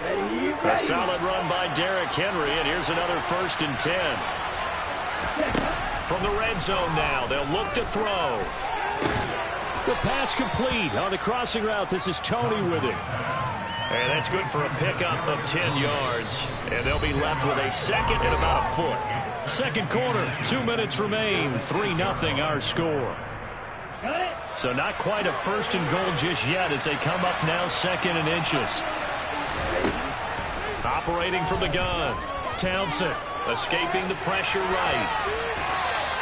A solid run by Derrick Henry, and here's another 1st and 10. From the red zone now, they'll look to throw. The pass complete on the crossing route. This is Tony with it. And that's good for a pickup of 10 yards. And they'll be left with a 2nd and about a foot. Second quarter, 2 minutes remain. 3-0 our score. So not quite a 1st and goal just yet as they come up now 2nd and inches. Operating from the gun. Townsend escaping the pressure right.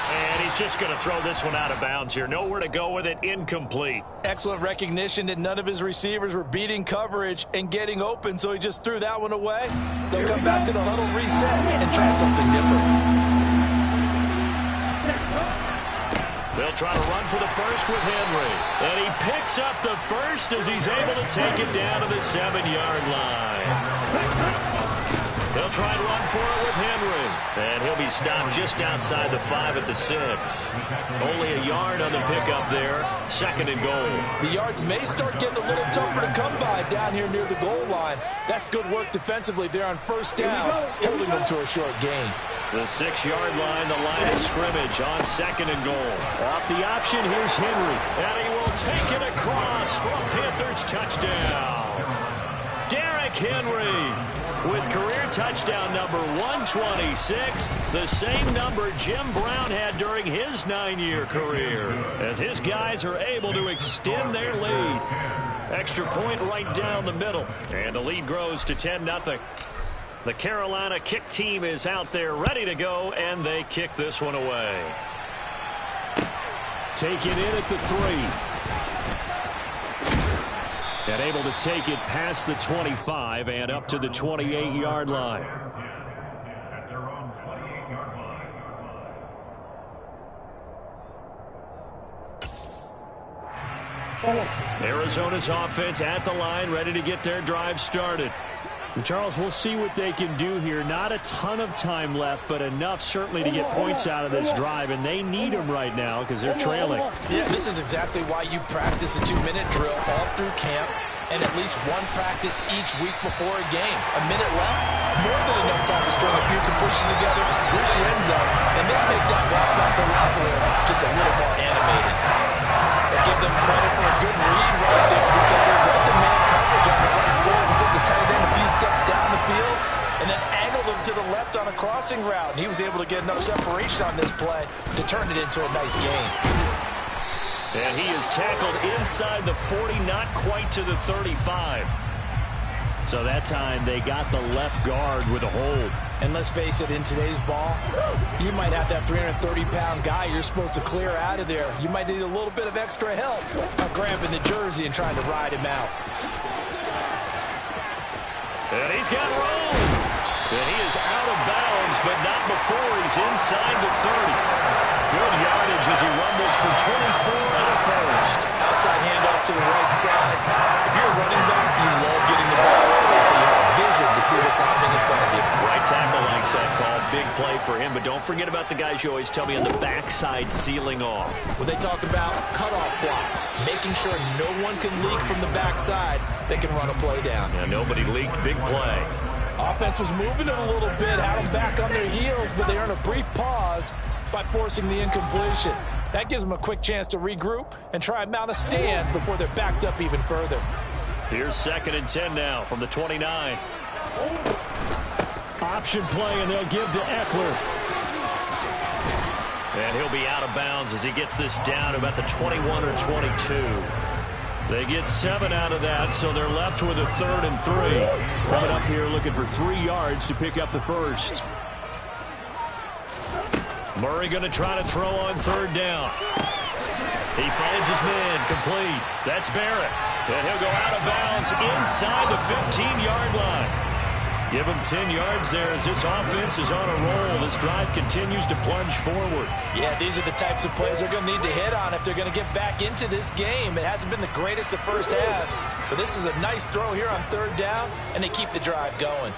And he's just going to throw this one out of bounds here. Nowhere to go with it. Incomplete. Excellent recognition that none of his receivers were beating coverage and getting open, so he just threw that one away. They'll come back to the huddle, reset, and try something different. They'll try to run for the first with Henry. And he picks up the first as he's able to take it down to the 7-yard line. They'll try to run for it with Henry. And he'll be stopped just outside the 5 at the 6. Only a yard on the pickup there. 2nd and goal. The yards may start getting a little tougher to come by down here near the goal line. That's good work defensively there on 1st down, holding them to a short gain. The 6-yard line, the line of scrimmage on 2nd and goal. Off the option, here's Henry. And he will take it across for a Panthers touchdown. Derrick Henry with career touchdown number 126, the same number Jim Brown had during his 9-year career, as his guys are able to extend their lead. Extra point right down the middle, and the lead grows to 10-0. The Carolina kick team is out there ready to go, and they kick this one away. Take it in at the 3. And able to take it past the 25 and up to the 28-yard line. Arizona's offense at the line, ready to get their drive started. And Charles, we'll see what they can do here. Not a ton of time left, but enough certainly to get points out of this drive, and they need them right now because they're trailing. Yeah, this is exactly why you practice a 2-minute drill all through camp and at least one practice each week before a game. A minute left, more than enough time to string a few completions together, reach the end zone, and then make that walk back to locker room just a little more animated. I give them credit for a good read right there because they read the man coverage on the right side and sent the tight end a few steps down the field and then angled him to the left on a crossing route. And he was able to get enough separation on this play to turn it into a nice gain. And he is tackled inside the 40, not quite to the 35. So that time they got the left guard with a hold. And let's face it, in today's ball, you might have that 330-pound guy you're supposed to clear out of there. You might need a little bit of extra help by grabbing the jersey and trying to ride him out. And he's got room. And he is out of bounds, but not before he's inside the 30. Good yardage as he rumbles for 24 and a first. Outside handoff to the right side. If you're a running back, you love getting the ball early so you have vision to see what's happening in front of you. Right tackle likes that call. Big play for him, but don't forget about the guys you always tell me on the backside sealing off. When they talk about cutoff blocks, making sure no one can leak from the backside that can run a play down. Yeah, nobody leaked. Big play. Offense was moving it a little bit, had them back on their heels, but they earned a brief pause by forcing the incompletion. That gives them a quick chance to regroup and try and mount a stand before they're backed up even further. Here's 2nd and 10 now from the 29. Option play, and they'll give to Eckler. And he'll be out of bounds as he gets this down about the 21 or 22. They get 7 out of that, so they're left with a 3rd and 3. Coming up here looking for 3 yards to pick up the first. Murray going to try to throw on 3rd down. He finds his man complete. That's Barrett. And he'll go out of bounds inside the 15-yard line. Give him 10 yards there as this offense is on a roll. This drive continues to plunge forward. Yeah, these are the types of plays they're going to need to hit on if they're going to get back into this game. It hasn't been the greatest of first halves, but this is a nice throw here on 3rd down, and they keep the drive going.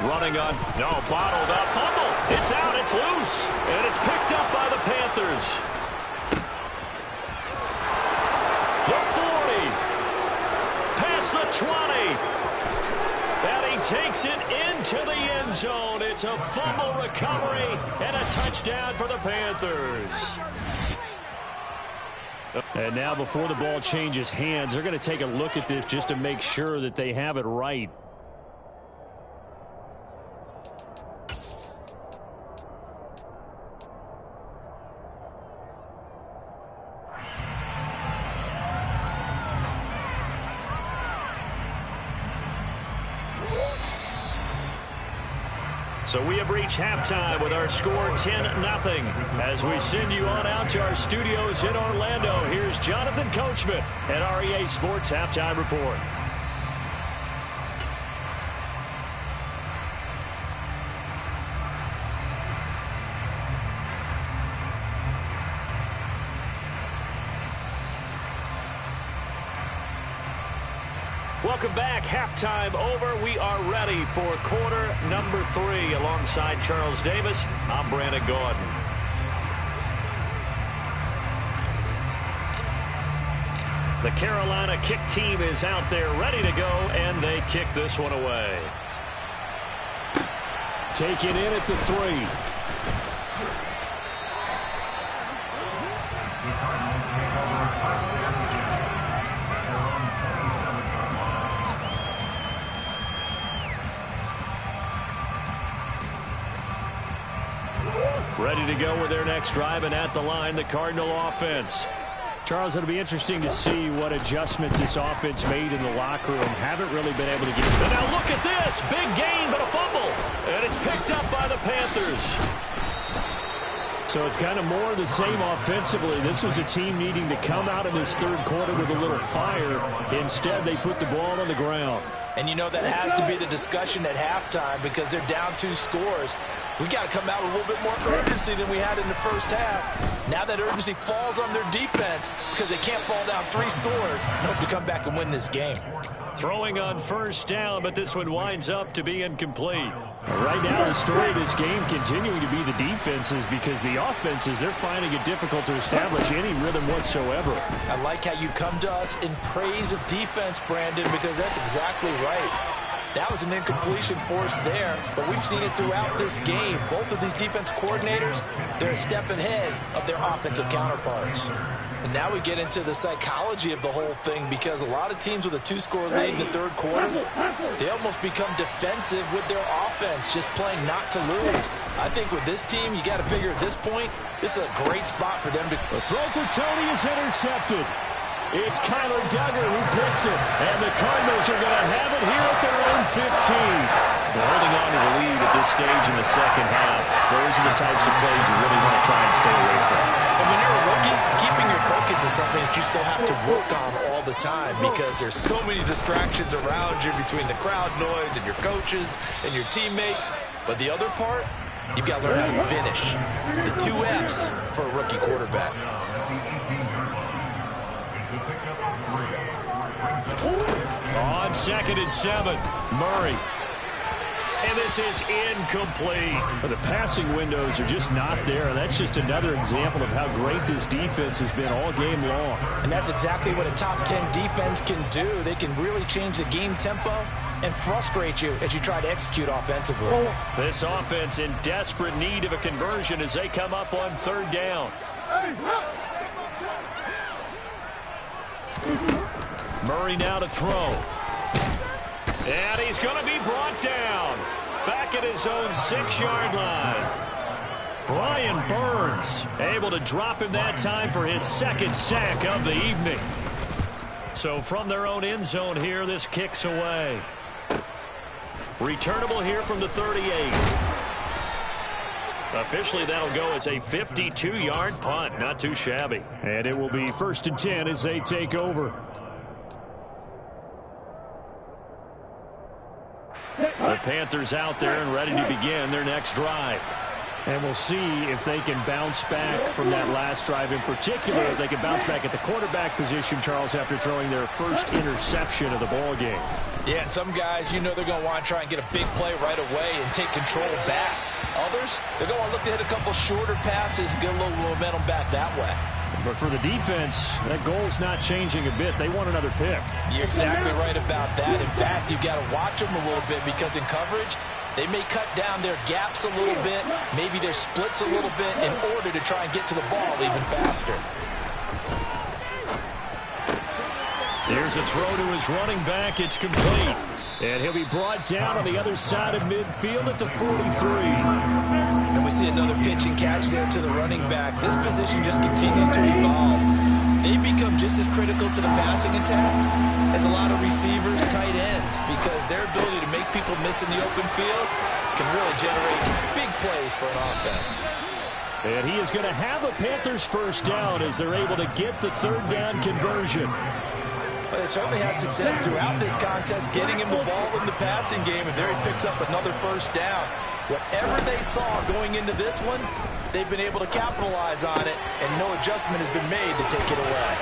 Running on, no, bottled up, fumble. It's out, it's loose, and it's picked up by the Panthers. The 40. 20. And he takes it into the end zone. It's a fumble recovery and a touchdown for the Panthers. And now before the ball changes hands, they're going to take a look at this just to make sure that they have it right. So we have reached halftime with our score 10-0. As we send you on out to our studios in Orlando, here's Jonathan Coachman at REA Sports Halftime Report. Welcome back. Halftime over. We are ready for quarter number 3. Alongside Charles Davis, I'm Brandon Gordon. The Carolina kick team is out there ready to go, and they kick this one away. Taken in at the 3. Ready to go with their next drive, and at the line, the Cardinal offense. Charles, it'll be interesting to see what adjustments this offense made in the locker room. Haven't really been able to get it. And now look at this. Big gain, but a fumble. And it's picked up by the Panthers. So it's kind of more of the same offensively. This was a team needing to come out in this third quarter with a little fire. Instead, they put the ball on the ground. And you know that has to be the discussion at halftime because they're down 2 scores. We got to come out with a little bit more urgency than we had in the first half. Now that urgency falls on their defense because they can't fall down 3 scores and hope to come back and win this game. Throwing on first down, but this one winds up to be incomplete. Right now, the story of this game continuing to be the defenses because the offenses, they're finding it difficult to establish any rhythm whatsoever. I like how you come to us in praise of defense, Brandon, because that's exactly right. That was an incompletion forced there, but we've seen it throughout this game. Both of these defense coordinators, they're a step ahead of their offensive counterparts. And now we get into the psychology of the whole thing because a lot of teams with a 2-score lead in the third quarter, they almost become defensive with their offense, just playing not to lose. I think with this team, you got to figure at this point, this is a great spot for them to... The throw for Tony is intercepted. It's Kyler Duggar who picks it, and the Cardinals are going to have it here at their own 15. They're holding on to the lead at this stage in the second half. Those are the types of plays you really want to try and stay away from. And when you're a rookie, keeping your focus is something that you still have to work on all the time because there's so many distractions around you between the crowd noise and your coaches and your teammates. But the other part, you've got to learn how to finish. It's the 2 F's for a rookie quarterback. On 2nd and 7, Murray. And this is incomplete. But the passing windows are just not there. That's just another example of how great this defense has been all game long. And that's exactly what a top 10 defense can do. They can really change the game tempo and frustrate you as you try to execute offensively. This offense in desperate need of a conversion as they come up on 3rd down. Murray now to throw. And he's going to be brought down. Back at his own 6-yard line. Brian Burns able to drop him that time for his 2nd sack of the evening. So from their own end zone here, this kicks away. Returnable here from the 38. Officially, that'll go as a 52-yard punt. Not too shabby. And it will be 1st and 10 as they take over. The Panthers out there and ready to begin their next drive. And we'll see if they can bounce back from that last drive in particular. If they can bounce back at the quarterback position, Charles, after throwing their first interception of the ball game. Yeah, and some guys, you know they're going to want to try and get a big play right away and take control back. Others, they're going to look to hit a couple shorter passes and get a little momentum back that way. But for the defense, that goal's not changing a bit. They want another pick. You're exactly right about that. In fact, you've got to watch them a little bit because in coverage, they may cut down their gaps a little bit, maybe their splits a little bit in order to try and get to the ball even faster. Here's a throw to his running back. It's complete. And he'll be brought down on the other side of midfield at the 43. And we see another pitch and catch there to the running back. This position just continues to evolve. They become just as critical to the passing attack as a lot of receivers, tight ends, because their ability to make people miss in the open field can really generate big plays for an offense. And he is going to have a Panthers first down as they're able to get the third down conversion. But they certainly had success throughout this contest, getting him the ball in the passing game, and there he picks up another first down. Whatever they saw going into this one, they've been able to capitalize on it, and no adjustment has been made to take it away.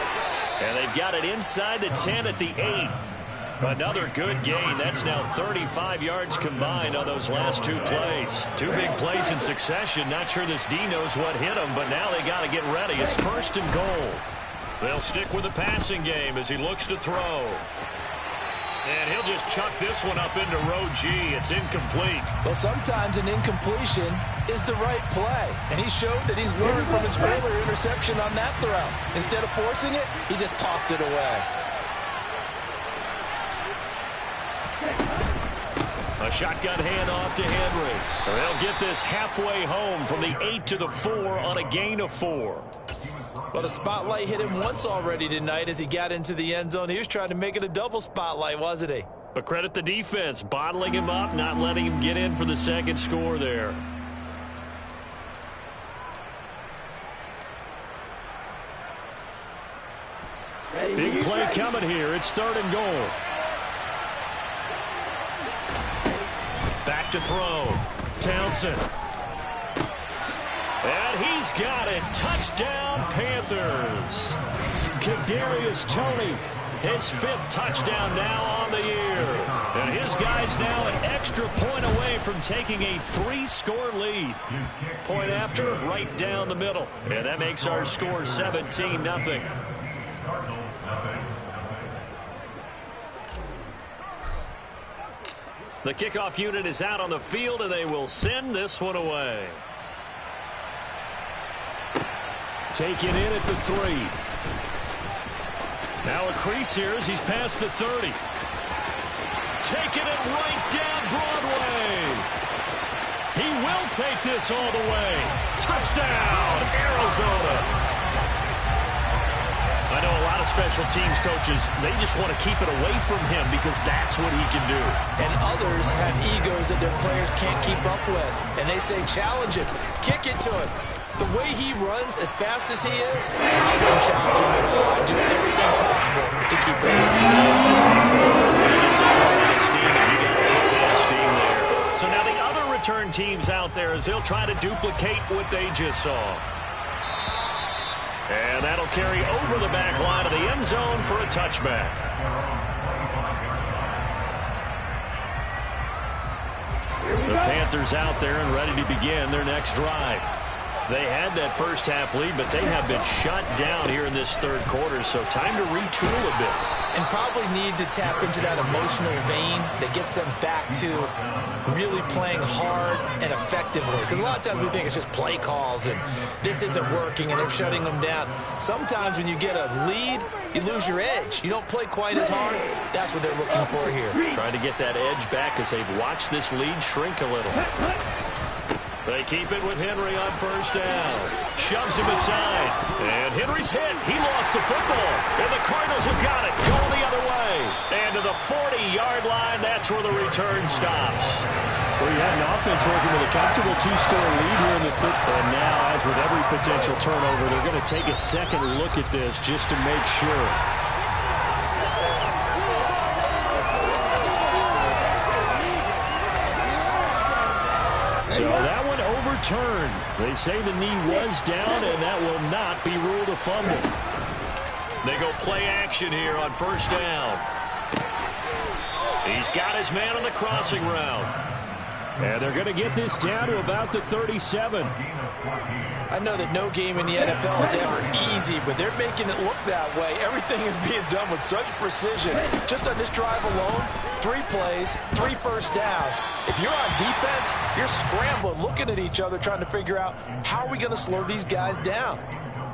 And they've got it inside the 10 at the 8. Another good gain. That's now 35 yards combined on those last two plays. Two big plays in succession. Not sure this D knows what hit him, but now they got to get ready. It's first and goal. They'll stick with the passing game as he looks to throw. And he'll just chuck this one up into row G. It's incomplete. Well, sometimes an incompletion is the right play. And he showed that he's learned from his earlier interception on that throw. Instead of forcing it, he just tossed it away. A shotgun handoff to Henry. They'll get this halfway home from the 8 to the 4 on a gain of 4. Well, the spotlight hit him once already tonight as he got into the end zone. He was trying to make it a double spotlight, wasn't he? But credit the defense, bottling him up, not letting him get in for the second score there. Big play coming here. It's third and goal. Back to throw. Townsend. And he's got it. Touchdown, Panthers. Kadarius Toney, his 5th touchdown now on the year. And his guy's now an extra point away from taking a 3-score lead. Point after, right down the middle. And that makes our score 17-0. The kickoff unit is out on the field, and they will send this one away. Taken in at the 3. Now a crease here as he's past the 30. Taking it right down Broadway. He will take this all the way. Touchdown, Arizona. I know a lot of special teams coaches, they just want to keep it away from him because that's what he can do. And others have egos that their players can't keep up with. And they say, challenge him, kick it to him. The way he runs as fast as he is, I wouldn't challenge him at all. I'd do everything possible to keep it away. So now the other return teams out there as they'll try to duplicate what they just saw. And that'll carry over the back line of the end zone for a touchback. The Panthers out there and ready to begin their next drive. They had that first half lead, but they have been shut down here in this third quarter, so time to retool a bit. And probably need to tap into that emotional vein that gets them back to really playing hard and effectively. Because a lot of times we think it's just play calls and this isn't working and they're shutting them down. Sometimes when you get a lead, you lose your edge. You don't play quite as hard. That's what they're looking for here. Trying to get that edge back as they've watched this lead shrink a little. They keep it with Henry on first down. Shoves him aside. And Henry's hit. He lost the football. And the Cardinals have got it. Going the other way. And to the 40-yard line, that's where the return stops. Well, you had an offense working with a comfortable 2-score lead here in the third. And now, as with every potential turnover, they're going to take a second look at this just to make sure. So that one overturned. They say the knee was down, and that will not be ruled a fumble. They go play action here on first down. He's got his man on the crossing route. And they're going to get this down to about the 37. I know that no game in the NFL is ever easy, but they're making it look that way. Everything is being done with such precision. Just on this drive alone, 3 plays, 3 first downs. If you're on defense, you're scrambling, looking at each other, trying to figure out how are we going to slow these guys down.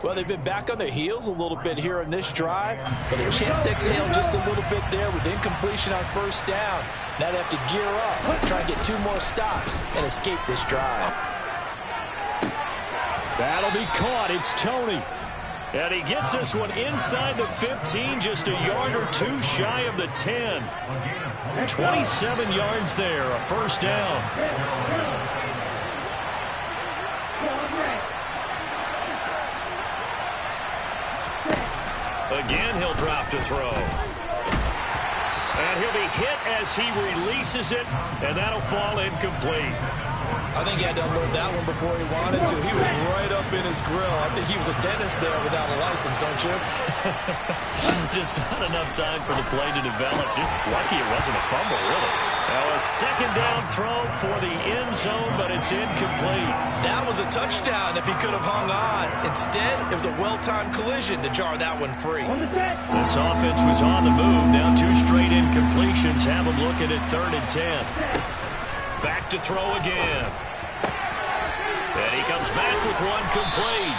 Well, they've been back on their heels a little bit here on this drive, but a chance to exhale just a little bit there with incompletion on first down. Now they have to gear up, try and get 2 more stops and escape this drive. That'll be caught. It's Tony. And he gets this one inside the 15, just a yard or 2 shy of the 10. 27 yards there, a first down. Again, he'll drop to throw. And he'll be hit as he releases it, and that'll fall incomplete. I think he had to unload that one before he wanted to. He was right up in his grill. I think he was a dentist there without a license, don't you? Just not enough time for the play to develop. Just lucky it wasn't a fumble, really. Now a second down throw for the end zone, but it's incomplete. That was a touchdown if he could have hung on. Instead, it was a well-timed collision to jar that one free. This offense was on the move. Now 2 straight incompletions have them looking at 3rd and 10. Back to throw again. And he comes back with one complete.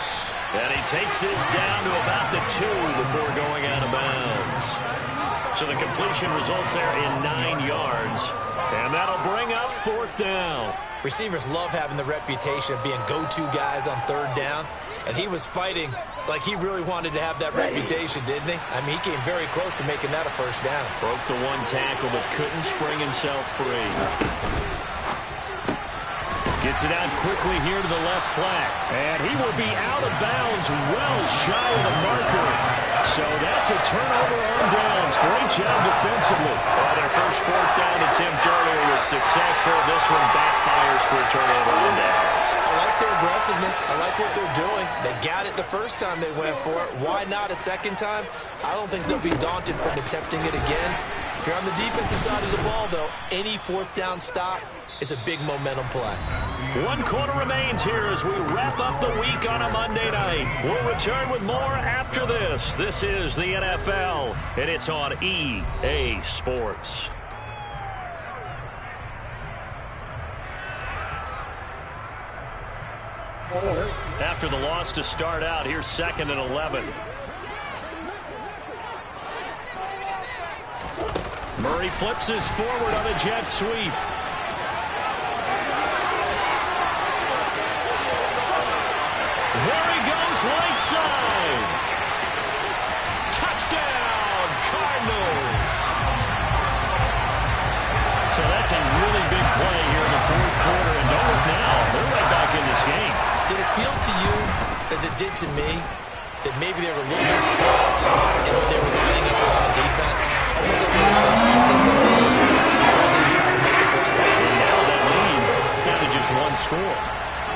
And he takes this down to about the 2 before going out of bounds. So the completion results there in 9 yards. And that'll bring up 4th down. Receivers love having the reputation of being go-to guys on 3rd down. And he was fighting like he really wanted to have that reputation, didn't he? I mean, he came very close to making that a first down. Broke the 1 tackle, but couldn't spring himself free. Gets it out quickly here to the left flat. And he will be out of bounds well shy of the marker. So that's a turnover on downs. Great job defensively. Well, their first 4th down attempt earlier was successful. This one backfires for a turnover on downs. I like their aggressiveness. I like what they're doing. They got it the first time they went for it. Why not a second time? I don't think they'll be daunted from attempting it again. If you're on the defensive side of the ball, though, any 4th down stop is a big momentum play. 1 quarter remains here as we wrap up the week on a Monday night. We'll return with more after this. This is the NFL, and it's on EA Sports. After the loss to start out, here's 2nd and 11. Murray flips this forward on a jet sweep. There he goes, right side. Touchdown, Cardinals. So that's a really big play here in the 4th quarter. And don't look now, they're right back in this game. Did it feel to you, as it did to me, that maybe they were a little bit soft in when they were lining up on defense? Almost like they were protecting the lead rather than trying to make a play. And now that lead is down to just 1 score.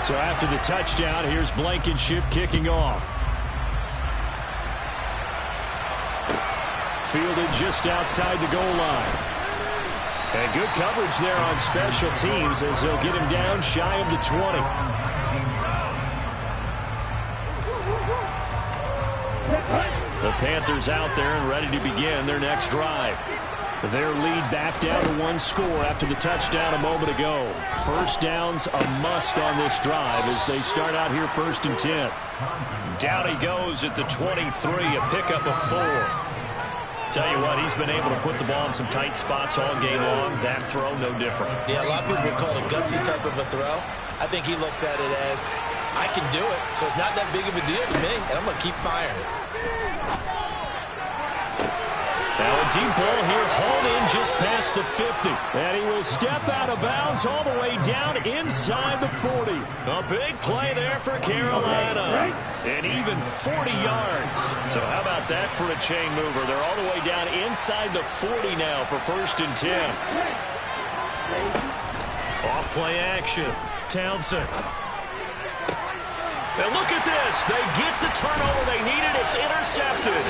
So after the touchdown, here's Blankenship kicking off. Fielded just outside the goal line. And good coverage there on special teams as they'll get him down shy of the 20. The Panthers out there and ready to begin their next drive. Their lead back down to 1 score after the touchdown a moment ago. First down's a must on this drive as they start out here 1st and 10. Down he goes at the 23, a pickup of 4. Tell you what, he's been able to put the ball in some tight spots all game long. That throw, no different. Yeah, a lot of people would call it a gutsy type of a throw. I think he looks at it as, I can do it, so it's not that big of a deal to me, and I'm going to keep firing. Now a deep ball here, hauled in just past the 50. And he will step out of bounds all the way down inside the 40. A big play there for Carolina. And even 40 yards. So how about that for a chain mover? They're all the way down inside the 40 now for 1st and 10. Off play action. Townsend. And look at this. They get the turnover they needed. It's intercepted.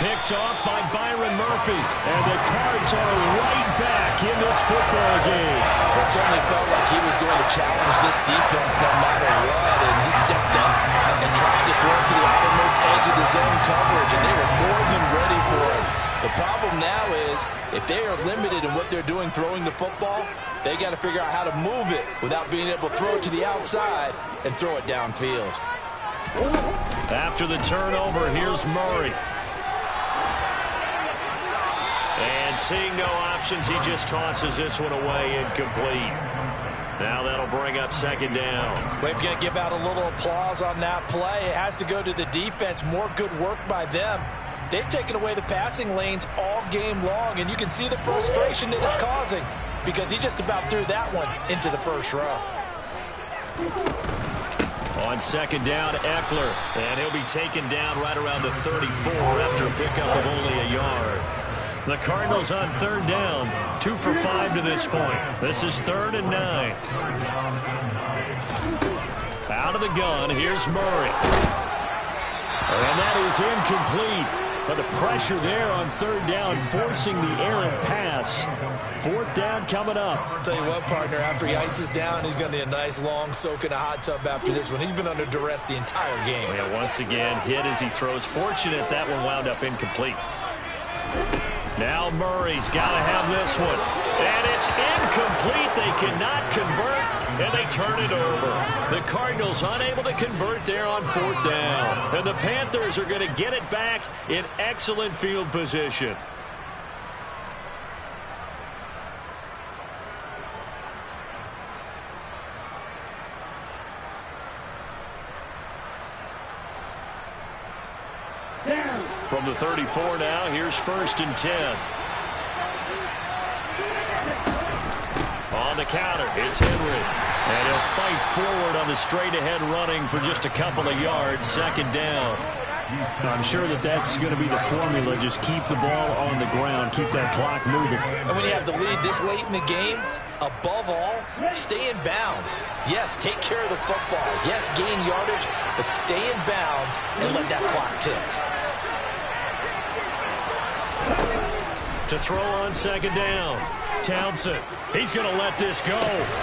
Picked off by Byron Murphy. And the Cards are right back in this football game. It certainly felt like he was going to challenge this defense no matter what. And he stepped up and tried to throw it to the outermost edge of the zone coverage. And they were more than ready for it. The problem now is if they are limited in what they're doing throwing the football, they got to figure out how to move it without being able to throw it to the outside and throw it downfield. After the turnover, here's Murray. And seeing no options, he just tosses this one away, incomplete. Now that'll bring up second down. We're going to give out a little applause on that play. It has to go to the defense. More good work by them. They've taken away the passing lanes all game long, and you can see the frustration that it's causing because he just about threw that one into the first row. On second down, Eckler, and he'll be taken down right around the 34 after a pickup of only a yard. The Cardinals on third down, 2 for 5 to this point. This is 3rd and 9. Out of the gun, here's Murray. And that is incomplete. But the pressure there on third down, forcing the errant pass. 4th down coming up. I'll tell you what, partner, after he ices down, he's going to need a nice long soak in a hot tub after this one. He's been under duress the entire game. Yeah, once again, hit as he throws. Fortunate that one wound up incomplete. Now Murray's got to have this one. And it's incomplete. They cannot convert, and they turn it over. The Cardinals unable to convert there on 4th down. And the Panthers are going to get it back in excellent field position. From the 34 now, here's 1st and 10. On the counter, it's Henry. And he'll fight forward on the straight-ahead running for just a couple of yards. 2nd down. I'm sure that that's going to be the formula. Just keep the ball on the ground. Keep that clock moving. And when you have the lead this late in the game, above all, stay in bounds. Yes, take care of the football. Yes, gain yardage, but stay in bounds and let that clock tick. To throw on 2nd down. Townsend. He's going to let this go.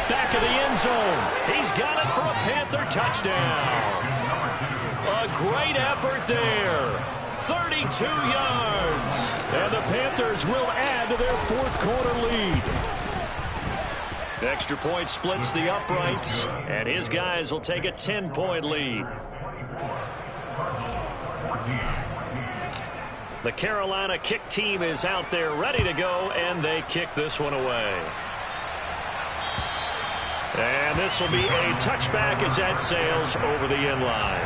Back of the end zone. He's got it for a Panther touchdown. A great effort there. 32 yards. And the Panthers will add to their 4th quarter lead. The extra point splits the uprights, and his guys will take a 10-point lead. The Carolina kick team is out there ready to go, and they kick this one away. And this will be a touchback as that sails over the end line.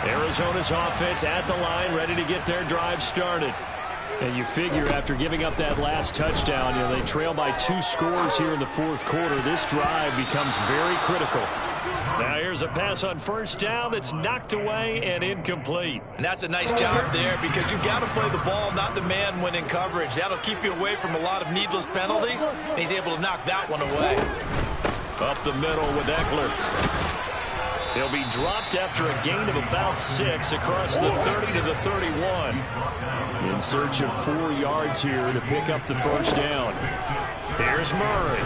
Arizona's offense at the line, ready to get their drive started. And you figure after giving up that last touchdown, they trail by 2 scores here in the 4th quarter. This drive becomes very critical. Now here's a pass on 1st down that's knocked away and incomplete. And that's a nice job there because you've got to play the ball, not the man when in coverage. That'll keep you away from a lot of needless penalties, and he's able to knock that one away. Up the middle with Eckler. He'll be dropped after a gain of about 6 across the 30 to the 31. In search of 4 yards here to pick up the 1st down. Here's Murray.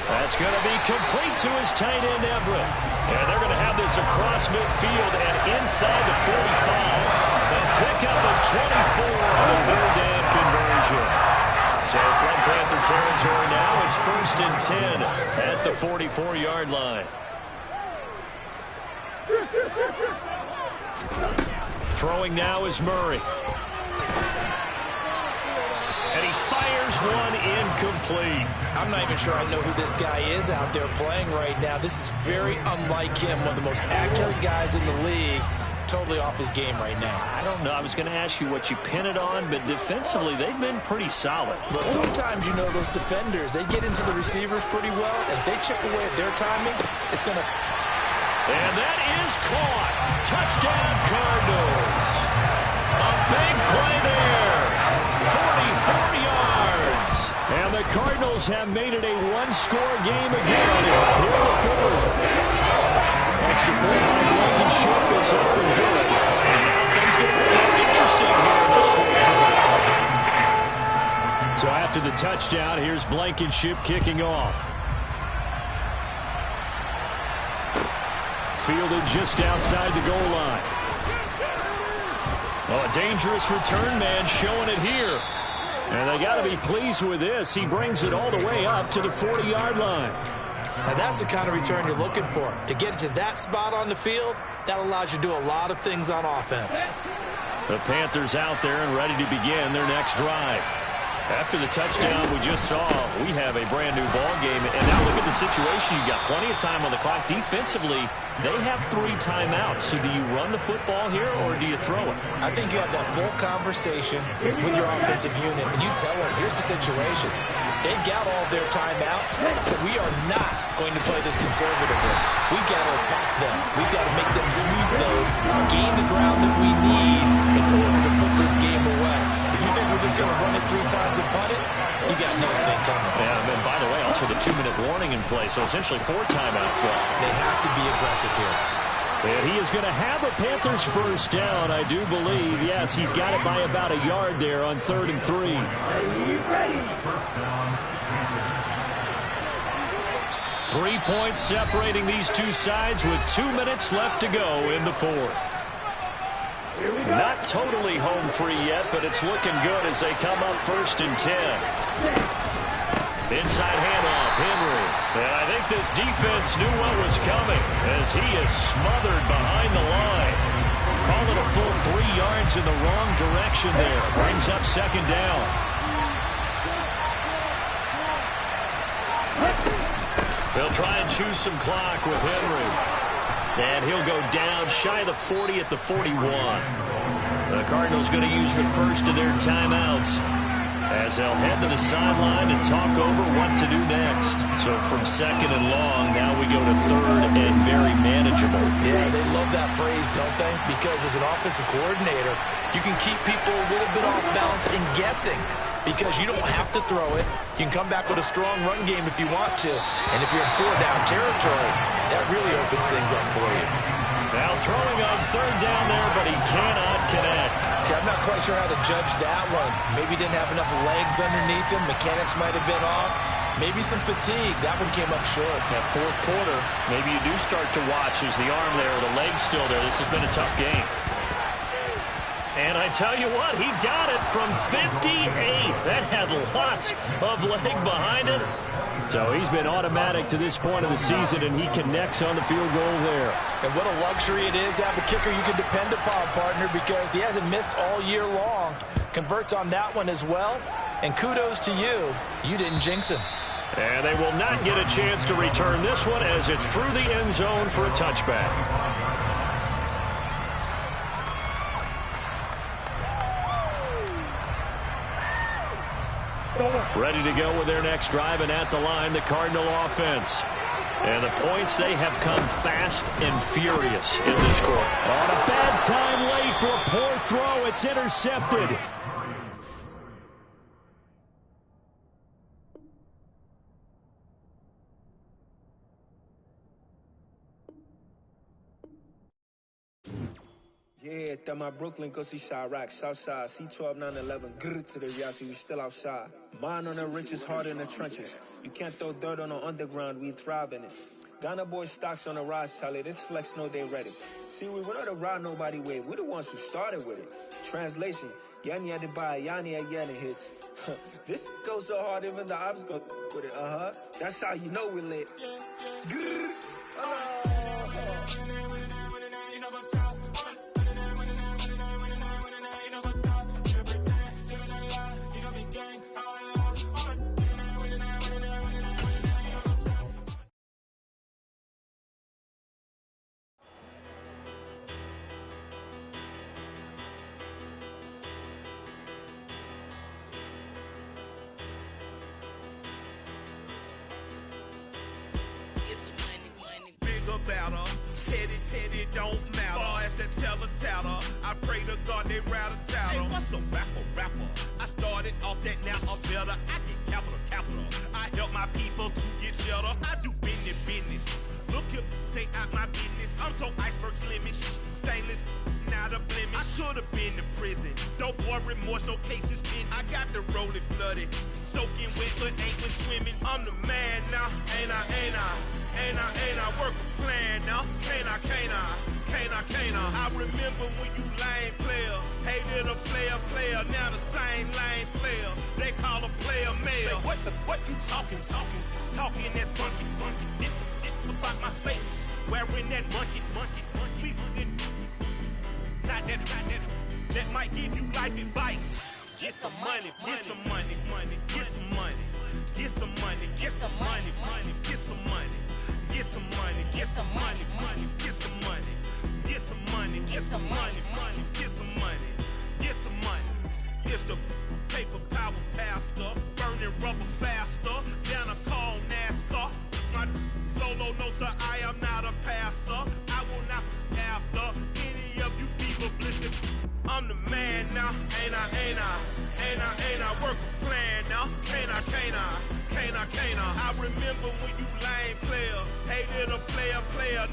That's going to be complete to his tight end, Everett. And they're going to have this across midfield and inside the 45. They'll pick up a 24 on the 3rd down conversion. So from Panther territory now, it's 1st and 10 at the 44-yard line. Throwing now is Murray. And he fires one incomplete. I'm not even sure I know who this guy is out there playing right now. This is very unlike him, one of the most accurate guys in the league. Totally off his game right now. I don't know. I was going to ask you what you pin it on, but defensively, they've been pretty solid. Well, sometimes, those defenders, they get into the receivers pretty well, and if they chip away at their timing, it's going to... And that is caught. Touchdown, Cardinals. A big play there. 44 yards. And the Cardinals have made it a one-score game again here in the fourth. Extra point by Blankenship is up and good. And now things get a bit more interesting here in this fourth quarter. So after the touchdown, here's Blankenship kicking off. Fielded just outside the goal line. Oh, a dangerous return man showing it here. And they got to be pleased with this. He brings it all the way up to the 40-yard line. Now that's the kind of return you're looking for. To get to that spot on the field, that allows you to do a lot of things on offense. The Panthers out there and ready to begin their next drive. After the touchdown we just saw, we have a brand-new ball game. And now look at the situation. You've got plenty of time on the clock. Defensively, they have 3 timeouts. So do you run the football here or do you throw it? I think you have that full conversation with your offensive unit, and you tell them, here's the situation. They've got all their timeouts, so we are not going to play this conservatively. We've got to attack them. We've got to make them use those, gain the ground that we need in order to put this game away. If you think we're just going to run it 3 times and punt it, you got another thing coming. Yeah, and by the way, also the 2-minute warning in play, so essentially 4 timeouts left. They have to be aggressive here. And he is going to have a Panthers first down, I do believe. Yes, he's got it by about a yard there on 3rd and 3. Are you ready? 3 points separating these two sides with 2 minutes left to go in the fourth. Not totally home free yet, but it's looking good as they come up 1st and 10. Inside handoff, Henry. And I think this defense knew what was coming as he is smothered behind the line. Call it a full 3 yards in the wrong direction there. Brings up 2nd down. They'll try and choose some clock with Henry. And he'll go down shy of the 40 at the 41. The Cardinals going to use the first of their timeouts as they'll head to the sideline and talk over what to do next. So from 2nd and long, now we go to 3rd and very manageable. Yeah, they love that phrase, don't they? Because as an offensive coordinator, you can keep people a little bit off balance and guessing because you don't have to throw it. You can come back with a strong run game if you want to. And if you're in 4-down territory, that really opens things up for you. Now throwing on 3rd down there, but he cannot connect. Okay, I'm not quite sure how to judge that one. Maybe didn't have enough legs underneath him. Mechanics might have been off. Maybe some fatigue. That one came up short. That 4th quarter, maybe you do start to watch as the arm there, the leg's still there. This has been a tough game. And I tell you what, he got it from 58. That had lots of leg behind it. So he's been automatic to this point of the season, and he connects on the field goal there. And what a luxury it is to have a kicker you can depend upon, partner, because he hasn't missed all year long. Converts on that one as well. And kudos to you. You didn't jinx him. And they will not get a chance to return this one as it's through the end zone for a touchback. Ready to go with their next drive, and at the line, the Cardinal offense. And the points, they have come fast and furious in this quarter. On a bad time late for a poor throw. It's intercepted. Yeah, that my Brooklyn, go see Chirac, Southside, C12, 911, grrr to the Yassi, we still outside. Mine on the richest, heart in the trenches. You can't throw dirt on the underground, we thrive in it. Ghana boys stocks on the rise, Charlie, this flex know they ready. See, we went on the ride nobody wave, we the ones who started with it. Translation, Yanni had to buy, Yanni at Yanni hits. This goes so hard, even the ops go with it, That's how you know we lit. Grrr, Petty don't matter. Far as the teller, I pray to God they rattle tattle. Hey, what's a rapper? I started off that, now I'm better. I get capital. out my business. I'm so iceberg slimish, stainless, not a blemish. I should have been to prison. No boy remorse, no cases pinned. I got the rolling flooded, soaking wet, but ain't been swimming. I'm the man now, ain't I? Work a plan now, can't I? I remember when you lame player, hated a player, now the same lame player. They call a player mayor. Say, what you talking that funky, about my face, wearing that monkey. Not that might give you life advice. Get some money, get some money, get some money, get some money, get some money, get some money, get some money, get some money, get some money, get some money, get some money, get some money, get some money. It's the paper power pastor, burning rubber faster than a call NASCAR. My solo notes are I am not a passer. I will not be after any of you fever blistered. I'm the man now, ain't I? Work a plan now, can't I? I remember when you lame player, hated a player,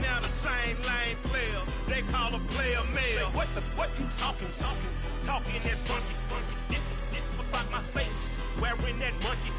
now the same lame player. They call a player mayor. Say, what you talking that funky, about my face, wearing that monkey.